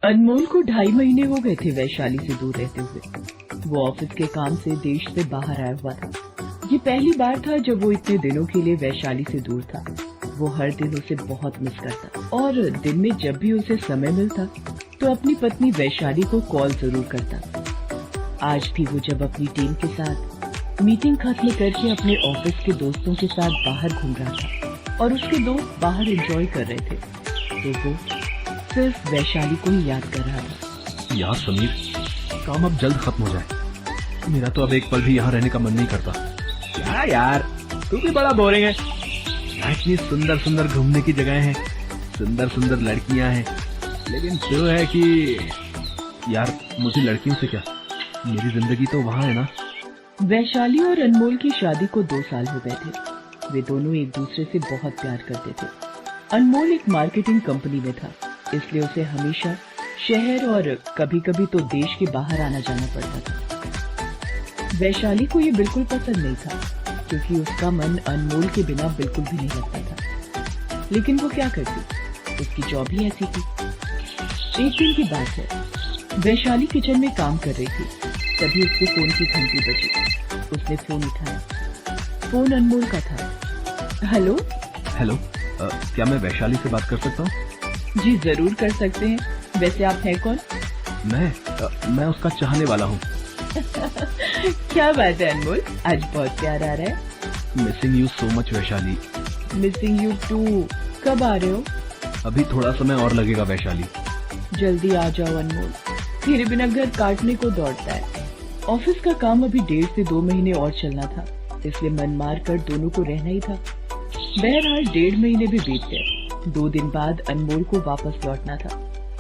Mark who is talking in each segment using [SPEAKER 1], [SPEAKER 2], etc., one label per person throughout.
[SPEAKER 1] अनमोल को 2.5 महीने हो गए थे वैशाली से दूर रहते हुए। वो ऑफिस के काम से देश से बाहर आया हुआ था। ये पहली बार था जब वो इतने दिनों के लिए वैशाली से दूर था। वो हर दिन उसे बहुत मिस करता और दिन में जब भी उसे समय मिलता तो अपनी पत्नी वैशाली को कॉल जरूर करता। आज भी वो जब अपनी टीम के साथ मीटिंग खत्म करके अपने ऑफिस के दोस्तों के साथ बाहर घूम रहा था और उसके दोस्त बाहर एंजॉय कर रहे थे तो वो सिर्फ वैशाली को ही याद कर रहा था।
[SPEAKER 2] यार समीर, काम अब जल्द खत्म हो जाए। मेरा तो अब एक पल भी यहाँ रहने का मन नहीं करता।
[SPEAKER 3] क्या यार, तू भी बड़ा बोरिंग है। यहाँ इतनी सुंदर सुंदर घूमने की जगह है, सुंदर सुंदर लड़कियाँ हैं, लेकिन जो है कि
[SPEAKER 2] यार मुझे लड़कियों से क्या, मेरी जिंदगी तो वहाँ है ना।
[SPEAKER 1] वैशाली और अनमोल की शादी को 2 साल हो गए थे। वे दोनों एक दूसरे से बहुत प्यार करते थे। अनमोल एक मार्केटिंग कंपनी में था, इसलिए उसे हमेशा शहर और कभी-कभी तो देश के बाहर आना जाना पड़ता था। वैशाली को ये बिल्कुल पसंद नहीं था क्योंकि उसका मन अनमोल के बिना बिल्कुल भी नहीं लगता था। लेकिन वो क्या करती, उसकी जॉब ही ऐसी थी। एक दिन की बात है, वैशाली किचन में काम कर रही थी, तभी उसके फोन की घंटी बजी। उसने फोन उठाया। फोन अनमोल का था। हेलो
[SPEAKER 2] हेलो, क्या मैं वैशाली से बात कर सकता हूँ?
[SPEAKER 1] जी जरूर कर सकते हैं। वैसे आप हैं कौन?
[SPEAKER 2] मैं उसका चाहने वाला हूँ।
[SPEAKER 1] क्या बात है अनमोल, आज बहुत प्यार आ रहा है।
[SPEAKER 2] Missing you so much Vaishali.
[SPEAKER 1] Missing you too. कब आ रहे हो?
[SPEAKER 2] अभी थोड़ा समय और लगेगा वैशाली।
[SPEAKER 1] जल्दी आ जाओ अनमोल, तेरे बिना घर काटने को दौड़ता है। ऑफिस का काम अभी 1.5 से 2 महीने और चलना था, इसलिए मन मार कर दोनों को रहना ही था। बहरहाल 1.5 महीने भी बीत गए। 2 दिन बाद अनमोल को वापस लौटना था।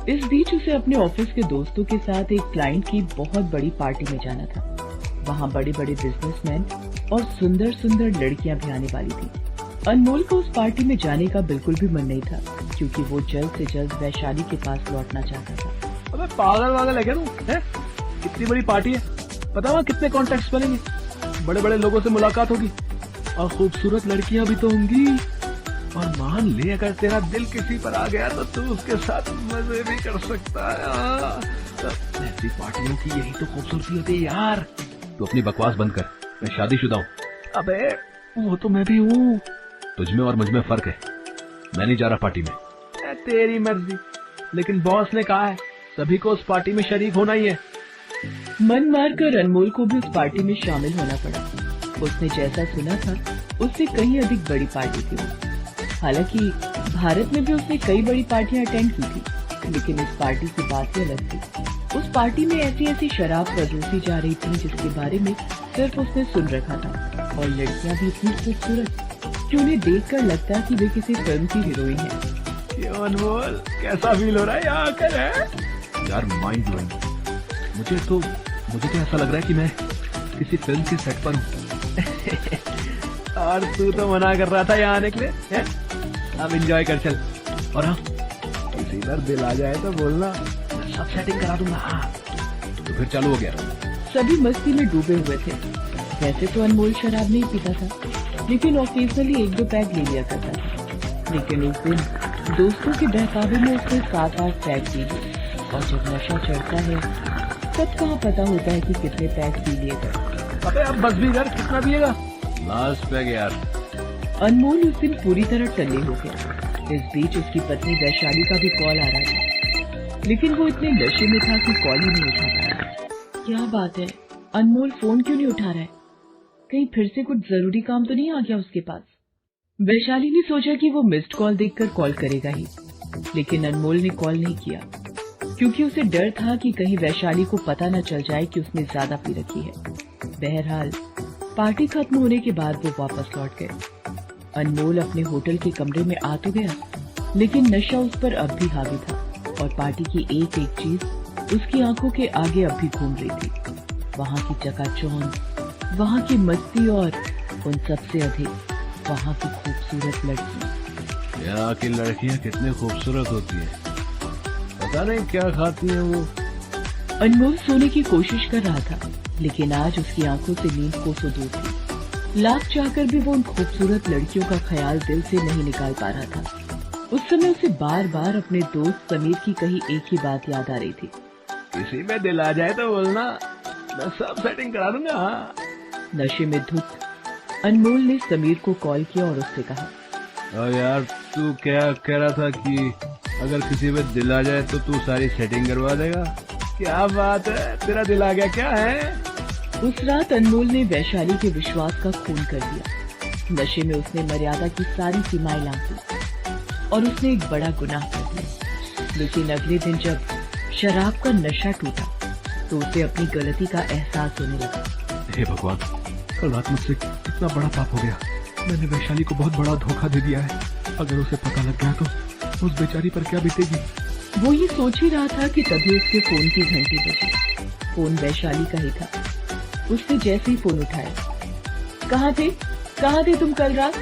[SPEAKER 1] इस बीच उसे अपने ऑफिस के दोस्तों के साथ एक क्लाइंट की बहुत बड़ी पार्टी में जाना था। वहाँ बड़े बड़े बिजनेसमैन और सुंदर सुंदर लड़कियां भी आने वाली थी। अनमोल को उस पार्टी में जाने का बिल्कुल भी मन नहीं था क्योंकि वो जल्द से जल्द वैशाली के पास लौटना चाहता था।
[SPEAKER 3] अबे पागल वागल है क्या तू? कितनी बड़ी पार्टी है, पता वहाँ कितने कॉन्टेक्ट्स बनेंगे, बड़े बड़े लोगों से मुलाकात होगी और खूबसूरत लड़कियां भी तो होंगी। और मान ले अगर तेरा दिल किसी पर आ गया तो तू उसके साथ मजे भी कर सकता है।
[SPEAKER 2] ऐसी पार्टियों की यही तो खूबसूरती होती है यार। तू अपनी बकवास बंद कर, मैं शादीशुदा हूँ।
[SPEAKER 3] अबे वो तो मैं भी हूँ।
[SPEAKER 2] तुझमें और मुझमें फर्क है। मैं नहीं जा रहा पार्टी में।
[SPEAKER 3] तेरी मर्जी, लेकिन बॉस ने कहा है सभी को उस पार्टी में शरीक होना ही है।
[SPEAKER 1] मन मारकर अनमोल को भी उस पार्टी में शामिल होना पड़ा। उसने जैसा सुना था उससे कहीं अधिक बड़ी पार्टी थी वो। हालांकि भारत में भी उसने कई बड़ी पार्टियां अटेंड की थी, लेकिन इस पार्टी की बात ही अलग थी। उस पार्टी में ऐसी ऐसी शराब परोसी जा रही थी जिसके बारे में सिर्फ उसने सुन रखा था। और लड़कियां भी इतनी खूबसूरत कि उन्हें देखकर लगता कि वे किसी फिल्म की हीरोइन है।
[SPEAKER 3] क्यों अनमोल, कैसा फील हो रहा है यहाँ आकर?
[SPEAKER 2] यार माइंड ब्लोइंग। मुझे तो ऐसा लग रहा है कि मैं किसी फिल्म के सेट पर हूँ।
[SPEAKER 3] और तू तो मना कर रहा था यहाँ आने के लिए, है? अब एंजॉय कर चल। और हाँ, किसी बार दिल आ जाए तो बोलना, सब सेटिंग करा दूंगा।
[SPEAKER 2] तो फिर चालू हो गया।
[SPEAKER 1] सभी मस्ती में डूबे हुए थे। वैसे तो अनमोल शराब नहीं पीता था, लेकिन ऑकेजनली 1-2 पैक ले लिया करता था। लेकिन उस दिन दोस्तों के बहकावे में उसने 7-8 पैक पी लिए। और जब नशा चढ़ता है तब कहाँ पता होता है कि कितने पैक पी लिए गए।
[SPEAKER 3] अबे अब बस भी यार, कितना पिएगा?
[SPEAKER 2] लास्ट पैक यार।
[SPEAKER 1] अनमोल उस दिन पूरी तरह टल्ले हो गया। इस बीच उसकी पत्नी वैशाली का भी कॉल आ रहा था, लेकिन वो इतने नशे में था कि कॉल ही नहीं उठा पाया। क्या बात है, अनमोल फोन क्यों नहीं उठा रहा है? कहीं फिर से कुछ जरूरी काम तो नहीं आ गया उसके पास? वैशाली ने सोचा कि वो मिस्ड कॉल देखकर कॉल करेगा ही, लेकिन अनमोल ने कॉल नहीं किया क्योंकि उसे डर था कि कहीं वैशाली को पता न चल जाए कि उसने ज्यादा पी रखी है। बहरहाल पार्टी खत्म होने के बाद वो वापस लौट गए। अनमोल अपने होटल के कमरे में आ तो गया, लेकिन नशा उस पर अब भी हावी था और पार्टी की एक एक चीज उसकी आंखों के आगे अब भी घूम रही थी। वहाँ की चकाचौंध, वहाँ की मस्ती और उन सबसे अधिक वहाँ की खूबसूरत लड़की।
[SPEAKER 2] यहाँ की लड़कियाँ कितनी खूबसूरत होती हैं। पता नहीं क्या खाती हैं वो।
[SPEAKER 1] अनमोल सोने की कोशिश कर रहा था, लेकिन आज उसकी आंखों से नींद कोसों दूर थी। लाख चाहकर भी वो उन खूबसूरत लड़कियों का ख्याल दिल से नहीं निकाल पा रहा था। उस समय उसे बार बार अपने दोस्त समीर की कही एक ही बात याद आ रही थी।
[SPEAKER 3] किसी में दिल आ जाए तो बोलना, मैं सब सेटिंग करा दूंगा। हाँ।
[SPEAKER 1] नशे में धुत अनमोल ने समीर को कॉल किया और उससे कहा,
[SPEAKER 3] और यार तू क्या कह रहा था कि अगर किसी में दिल आ जाए तो तू सारी सेटिंग करवा देगा? क्या बात है, तेरा दिल आ गया क्या है?
[SPEAKER 1] उस रात अनमोल ने वैशाली के विश्वास का खून कर दिया। नशे में उसने मर्यादा की सारी सीमाएं लांघ दी और उसने एक बड़ा गुनाह कर दिया। लेकिन अगले दिन जब शराब का नशा टूटा तो उसे अपनी गलती का एहसास होने लगा।
[SPEAKER 2] हे भगवान, कल रात मुझसे कितना बड़ा पाप हो गया। मैंने वैशाली को बहुत बड़ा धोखा दे दिया है। अगर उसे पता लग गया तो उस बेचारी पर क्या बीतेगी।
[SPEAKER 1] वो ये सोच ही रहा था कि तभी उसके फोन की घंटी बजी। फोन वैशाली का ही था। उसने जैसे ही फोन उठाया, कहाँ थे तुम कल रात?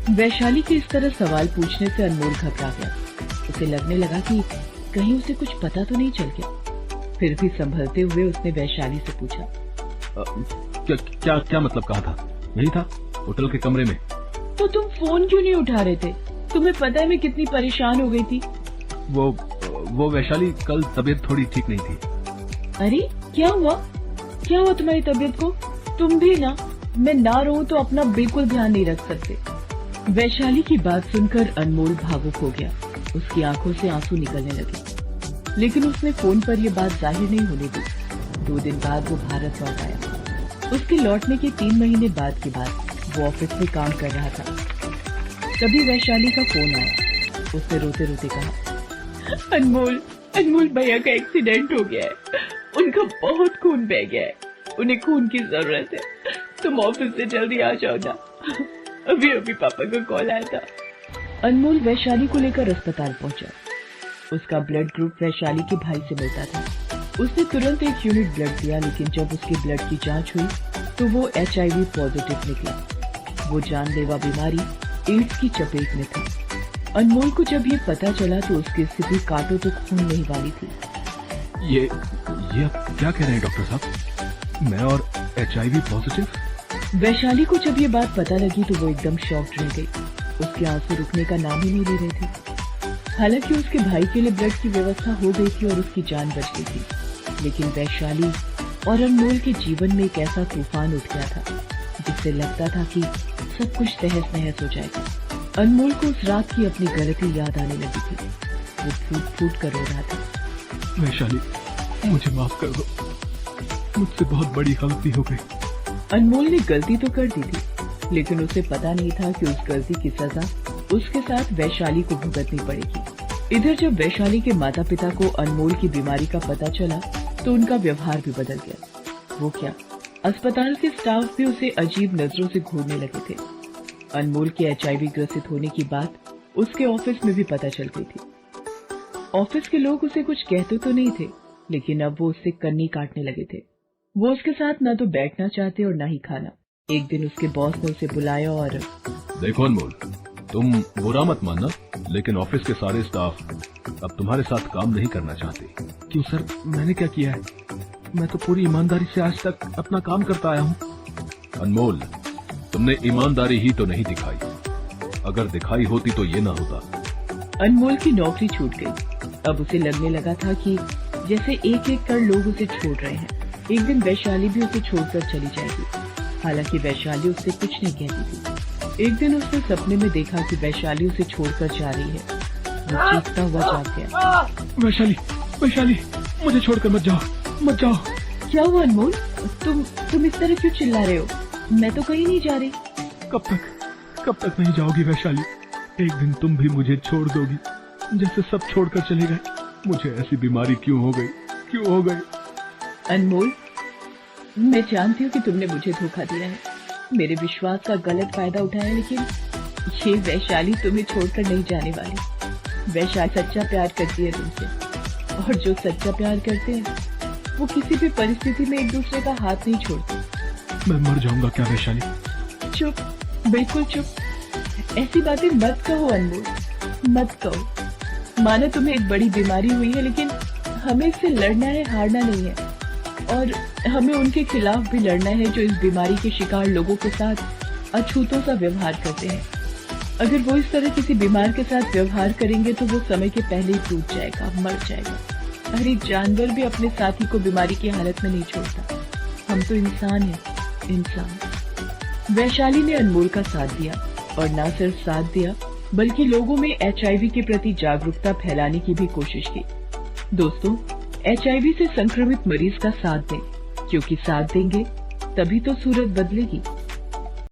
[SPEAKER 1] वैशाली के इस तरह सवाल पूछने से अनमोल घबरा गया। उसे लगने लगा कि कहीं उसे कुछ पता तो नहीं चल गया। फिर भी संभलते हुए उसने वैशाली से पूछा,
[SPEAKER 2] क्या मतलब कहा था? यही था, होटल के कमरे में।
[SPEAKER 1] तो तुम फोन क्यों नहीं उठा रहे थे? तुम्हें पता है मैं कितनी परेशान हो गई थी।
[SPEAKER 2] वो वैशाली, कल तबीयत थोड़ी ठीक नहीं थी।
[SPEAKER 1] अरे क्या हुआ तुम्हारी तबीयत को? तुम भी ना, मैं ना रहूं तो अपना बिल्कुल ध्यान नहीं रख सकते। वैशाली की बात सुनकर अनमोल भावुक हो गया। उसकी आंखों से आंसू निकलने लगे, लेकिन उसने फोन पर यह बात जाहिर नहीं होने दी। 2 दिन बाद वो भारत लौट आया। उसके लौटने के 3 महीने बाद की बात, वो ऑफिस में काम कर रहा था। तभी वैशाली का फोन आया। उसने रोते रोते कहा, अनमोल भैया का एक्सीडेंट हो गया है। उनका बहुत खून बह गया है। उन्हें खून की जरूरत है। तुम ऑफिस से जल्दी आ जाओ ना। अभी पापा का कॉल आया था। अनमोल वैशाली को लेकर अस्पताल पहुंचा। उसका ब्लड ग्रुप वैशाली के भाई से मिलता था। उसने तुरंत एक यूनिट ब्लड दिया, लेकिन जब उसके ब्लड की जांच हुई तो वो HIV पॉजिटिव निकला। वो जानलेवा बीमारी एड्स की चपेट में था। अनमोल को जब ये पता चला तो उसकी स्थिति कांटों तो खून नहीं वाली थी।
[SPEAKER 2] ये आप क्या कह रहे हैं डॉक्टर साहब? मैं और HIV पॉजिटिव?
[SPEAKER 1] वैशाली को जब ये बात पता लगी तो वो एकदम शॉक्ड रह गई। उसके आंसू रुकने का नाम ही नहीं ले रहे थे। हालांकि उसके भाई के लिए ब्लड की व्यवस्था हो गई थी और उसकी जान बच गई थी, लेकिन वैशाली और अनमोल के जीवन में एक ऐसा तूफान उठ गया था जिससे लगता था कि सब कुछ तहस नहस हो जाएगा। अनमोल को उस रात की अपनी गलती याद आने लगी थी। वो फूट फूट कर रो रहा था।
[SPEAKER 2] वैशाली, मुझे माफ कर दो। मुझसे बहुत बड़ी गलती हो गई।
[SPEAKER 1] अनमोल ने गलती तो कर दी थी, लेकिन उसे पता नहीं था कि उस गलती की सजा उसके साथ वैशाली को भुगतनी पड़ेगी। इधर जब वैशाली के माता पिता को अनमोल की बीमारी का पता चला तो उनका व्यवहार भी बदल गया। वो क्या, अस्पताल के स्टाफ भी उसे अजीब नजरों से घूरने लगे थे। अनमोल के HIV ग्रसित होने की बात उसके ऑफिस में भी पता चल गई थी। ऑफिस के लोग उसे कुछ कहते तो नहीं थे, लेकिन अब वो उससे कन्नी काटने लगे थे। वो उसके साथ न तो बैठना चाहते और न ही खाना। एक दिन उसके बॉस ने उसे बुलाया और,
[SPEAKER 2] देखो अनमोल, तुम बुरा मत मानना, लेकिन ऑफिस के सारे स्टाफ अब तुम्हारे साथ काम नहीं करना चाहते।
[SPEAKER 3] क्यों सर, मैंने क्या किया है? मैं तो पूरी ईमानदारी से आज तक अपना काम करता आया हूँ।
[SPEAKER 2] अनमोल, तुमने ईमानदारी ही तो नहीं दिखाई। अगर दिखाई होती तो ये ना होता।
[SPEAKER 1] अनमोल की नौकरी छूट गई। अब उसे लगने लगा था कि जैसे एक एक कर लोग उसे छोड़ रहे हैं। एक दिन वैशाली भी उसे छोड़कर चली जाएगी। हालांकि वैशाली उससे कुछ नहीं कहती थी। एक दिन उसने सपने में देखा कि वैशाली उसे छोड़कर जा रही है। वो चीखता हुआ जाग गया।
[SPEAKER 3] वैशाली, मुझे छोड़कर मत जाओ।
[SPEAKER 1] क्या हुआ अनमोल? तुम इस तरह क्यों चिल्ला रहे हो? मैं तो कहीं नहीं जा रही।
[SPEAKER 3] कब तक नहीं जाओगी वैशाली? एक दिन तुम भी मुझे छोड़ दोगी, जैसे सब छोड़कर चले गए। मुझे ऐसी बीमारी क्यों हो गई?
[SPEAKER 1] अनमोल, मैं जानती हूँ कि तुमने मुझे धोखा दिया है, मेरे विश्वास का गलत फायदा उठाया, लेकिन ये वैशाली तुम्हें छोड़कर नहीं जाने वाली। वैशाली सच्चा प्यार करती है तुमसे, और जो सच्चा प्यार करते हैं वो किसी भी परिस्थिति में एक दूसरे का हाथ नहीं छोड़ते।
[SPEAKER 3] मैं मर जाऊंगा क्या वैशाली?
[SPEAKER 1] चुप, बिल्कुल चुप। ऐसी बातें मत कहो अनमोल, मत कहो। मानो तुम्हें एक बड़ी बीमारी हुई है, लेकिन हमें इससे लड़ना है, हारना नहीं है। और हमें उनके खिलाफ भी लड़ना है जो इस बीमारी के शिकार लोगों के साथ अछूतों सा व्यवहार करते हैं। अगर वो इस तरह किसी बीमार के साथ व्यवहार करेंगे तो वो समय के पहले ही टूट जाएगा, मर जाएगा। हर एक जानवर भी अपने साथी को बीमारी की हालत में नहीं छोड़ता। हम तो इंसान हैं, इंसान। वैशाली ने अनमोल का साथ दिया, और न सिर्फ साथ दिया बल्कि लोगों में HIV के प्रति जागरूकता फैलाने की भी कोशिश की। दोस्तों, HIV से संक्रमित मरीज का साथ दें, क्योंकि साथ देंगे तभी तो सूरत बदलेगी।